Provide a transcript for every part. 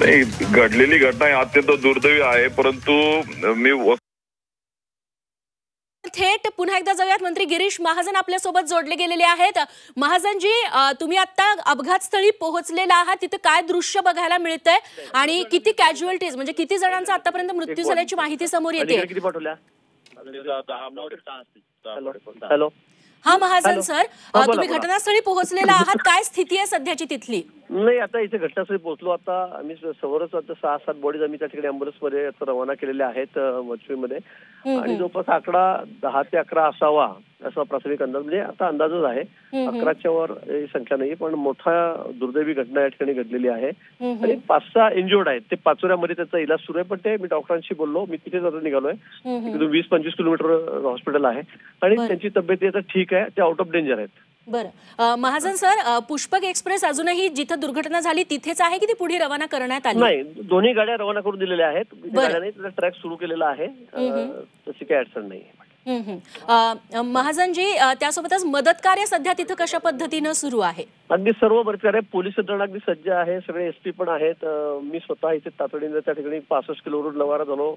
नाही, घडलेली घटना अत्यंत दुर्दैवी आहे, परंतु मी थेट पुन्हा एकदा जाऊयात. मंत्री गिरीश महाजन आपल्या सोबत जोडले गेलेले आहेत. महाजनजी, तुम्ही आता अपघातस्थळी पोहोचलेला आहात. तिथे काय दृश्य बघायला मिळतंय आणि किती कॅज्युअलिटीज म्हणजे किती जणांचा आतापर्यंत मृत्यू झाल्याची माहिती समोर येते? हॅलो. हा महाजन सर, तुम्ही घटनास्थळी पोहोचलेला आहात. काय स्थिती आहे सध्याची तिथली? नाही, आता इथे घटनास्थळी पोहोचलो. आता आम्ही समोरच आता 6-7 बॉडीज आम्ही त्या ठिकाणी अँब्युलन्स मध्ये रवाना केलेल्या आहेत मच्छीमध्ये, आणि जवळपास आकडा 10 ते 11 असावा असा प्राथमिक अंदाज. म्हणजे आता अंदाजच आहे, 11च्या वर संख्या नाही, पण मोठा दुर्दैवी घटना या ठिकाणी घडलेली आहे आणि 5-6 इंजोर्ड आहेत. ते पाचोऱ्यामध्ये त्याचा इलाज सुरू आहे, पण ते मी डॉक्टरांशी बोललो. मी तिथेच आता निघालोय. तिथून 20-25 किलोमीटर हॉस्पिटल आहे आणि त्यांची तब्येत आता ठीक आहे, ते आउट ऑफ डेंजर आहेत. बरं महाजन सर, पुष्पक एक्सप्रेस अजूनही जिथं दुर्घटना झाली तिथेच आहे की ती पुढे रवाना करण्यात आली? नाही, दोन्ही गाड्या रवाना करून दिलेल्या आहेत. गाड्याने त्याचा ट्रॅक सुरू केलेला आहे, तशी काही अडचण नाही. महाजनजी, त्यासोबतच मदत कार्य सध्या तिथं कशा पद्धतीनं सुरू आहे? अगदी सर्व मदत कार्य, पोलीस यंत्रणा अगदी सज्ज आहे, सगळे एसपी पण आहेत. मी स्वतः इथे तातडीने त्या ठिकाणी 65 किलोवरून लवारा झालो.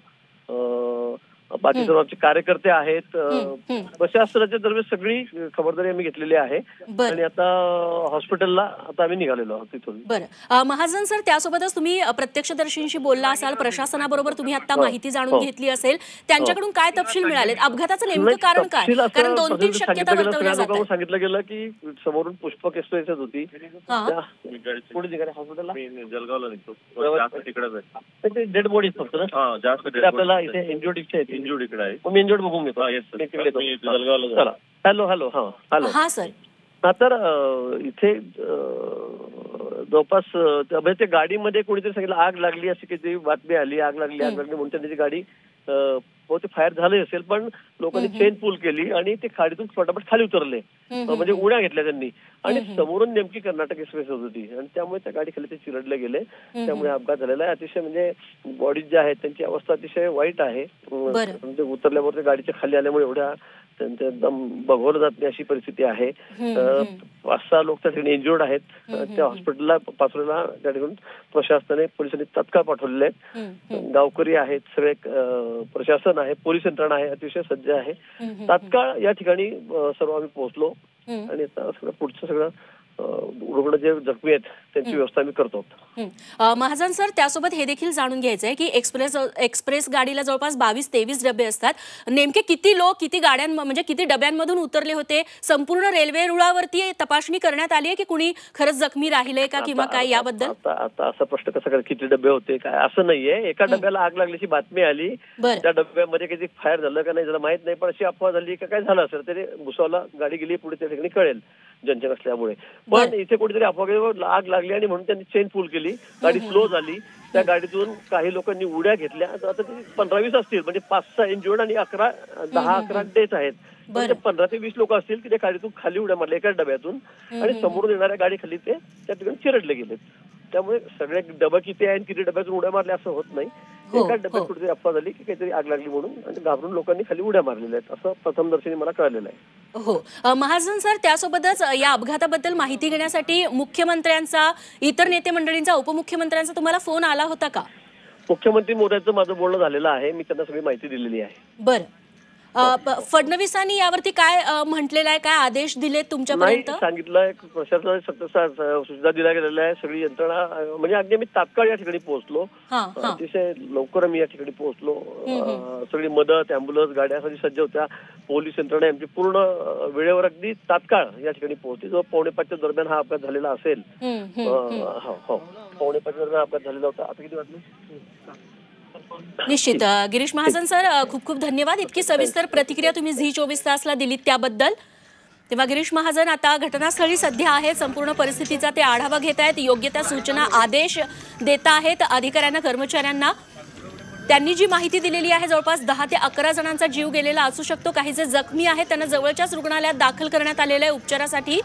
बाकी सर्व आमचे कार्यकर्ते आहेत. प्रशासनाच्या दरम्यान सगळी खबरदारी आम्ही घेतलेली आहे आणि आता हॉस्पिटलला आता आम्ही निघालेलो आहोत तिथून. बरं महाजन सर, त्यासोबतच तुम्ही प्रत्यक्षदर्शींशी बोलला असाल, प्रशासनाबरोबर तुम्ही आता माहिती जाणून घेतली असेल. त्यांच्याकडून काय तपशील मिळाले? अपघाताचं नेमकं कारण काय? कारण 2-3 शक्यता वर्तवल्या जातात. सांगितलं गेलं की समोरून पुष्पक एक्सप्रेस येत होती, पुढे निघाले हॉस्पिटलला, जळगावला निघतो तिकडे डेड बॉडीज फक्त ना आपल्याला इथे इंजुर्ड इकडे आहे. मी इंजुर्ड बघून घेतो. Hello hello. हा हॅलो. हा सर. तर इथे जवळपास ते गाडीमध्ये कोणीतरी सांगितलं आग लागली, अशी काहीतरी बातमी आली, आग लागली म्हणून त्यांनी गाडी बहुतेक फायर झाले असेल, पण लोकांनी चेन पूल केली आणि ते खाडीतून फटाफट खाली उतरले, म्हणजे उड्या घेतल्या त्यांनी, आणि समोरून नेमकी कर्नाटक एक्सप्रेस होत होती आणि त्यामुळे त्या गाडी खाली ते चिरडले गेले. त्यामुळे अपघात झालेला आहे. अतिशय म्हणजे बॉडीज ज्या आहेत त्यांची अवस्था अतिशय वाईट आहे. म्हणजे उतरल्यावर ते गाडीच्या खाली आल्यामुळे एवढ्या त्यांचं एकदम बघवलं जात नाही अशी परिस्थिती आहे. 5-6 लोक त्या ठिकाणी इंजुर्ड आहेत. त्या हॉस्पिटलला पाचोऱ्याला त्या ठिकाणी प्रशासनाने, पोलिसांनी तात्काळ पाठवलेले आहेत. गावकरी आहेत, सगळे प्रशासन आहे, पोलीस यंत्रणा आहे, अतिशय सज्ज आहे. तात्काळ या ठिकाणी सर्व आम्ही पोहोचलो आणि आता सगळं पुढचं सगळं रुग्ण जे जखमी आहेत त्यांची व्यवस्था आम्ही करतो. महाजन सर, त्यासोबत हे देखील जाणून घ्यायचंय की एक्सप्रेस गाडीला जवळपास 22-23 डबे असतात. नेमके किती लोक किती म्हणजे किती डब्यांमधून उतरले होते? संपूर्ण रेल्वे रुळावरती तपासणी करण्यात आली आहे की कुणी खरंच जखमी राहिले का किंवा काय याबद्दल? आता असा प्रश्न कसा काय, किती डबे होते काय असं नाहीये. एका डब्याला आग लागल्याची बातमी आली, त्या डब्यामध्ये काही फायर झालं का नाही झालं माहित नाही, पण अशी अफवा झाली का काय झालं असेल तरी भुसावला गाडी गेली, पुढे त्या ठिकाणी कळेल जनजन असल्यामुळे. पण इथे कुठेतरी अफवा आग लागली आणि म्हणून त्यांनी चेन पूल केली, गाडी स्लो झाली. त्या गाडीतून काही लोकांनी उड्या घेतल्या. आता ते 15-20 असतील, म्हणजे 5-6 इंजुर्ड आणि 10-11 डेथ आहेत. म्हणजे 15 ते 20 लोक असतील की त्या गाडीतून खाली उड्या मारल्या एकाच डब्यातून, आणि समोरून येणाऱ्या गाडी खाली ते त्या ठिकाणी चिरडले गेलेत. त्यामुळे सगळे डबा किती आहे किती डब्यातून उड्या मारल्या असं होत नाही. एकाच डब्यात कुठेतरी अफवा झाली की काहीतरी आग लागली म्हणून, आणि घाबरून लोकांनी खाली उड्या मारलेल्या आहेत असं प्रथमदर्शनी मला कळलेलं आहे. हो महाजन सर, त्यासोबतच या अपघाताबद्दल माहिती घेण्यासाठी मुख्यमंत्र्यांचा, इतर नेते मंडळींचा, उपमुख्यमंत्र्यांचा तुम्हाला फोन आला होता का? मुख्यमंत्री मोदयांचं माझं बोलणं झालेलं आहे, मी त्यांना सगळी माहिती दिलेली आहे. बरं, फडणवीसांनी यावरती काय म्हटलेलं आहे, काय आदेश दिले तुमच्यापर्यंत? सांगितलंय, प्रशासनाने सूचना दिल्या गेलेल्या आहे. सगळी यंत्रणा, म्हणजे अगदी मी तात्काळ या ठिकाणी पोहोचलो, अतिशय लवकर मी या ठिकाणी पोहोचलो. सगळी मदत, अँब्युलन्स गाड्या सगळी सज्ज होत्या. पोलीस यंत्रणा आमची पूर्ण वेळेवर अगदी तात्काळ या ठिकाणी पोहोचली. जो 4:45 दरम्यान हा अपघात झालेला असेल. हो, 4:45 दरम्यान अपघात झालेला होता. आता किती वाजले? निश्चित. गिरीश महाजन सर, खूप खूप धन्यवाद. इतकी सविस्तर प्रतिक्रिया तुम्ही झी24 तासला दिलीत त्याबद्दल. तेव्हा गिरीश महाजन आता घटनास्थळी सध्या आहेत, संपूर्ण परिस्थितीचा ते आढावा घेत आहेत, योग्य त्या सूचना, आदेश देत आहेत अधिकाऱ्यांना, कर्मचाऱ्यांना. त्यांनी जी माहिती दिलेली आहे, जवळपास 10 ते 11 जणांचा जीव गेलेला असू शकतो. काही जे जखमी आहेत त्यांना जवळच्याच रुग्णालयात दाखल करण्यात आलेलं आहे उपचारासाठी.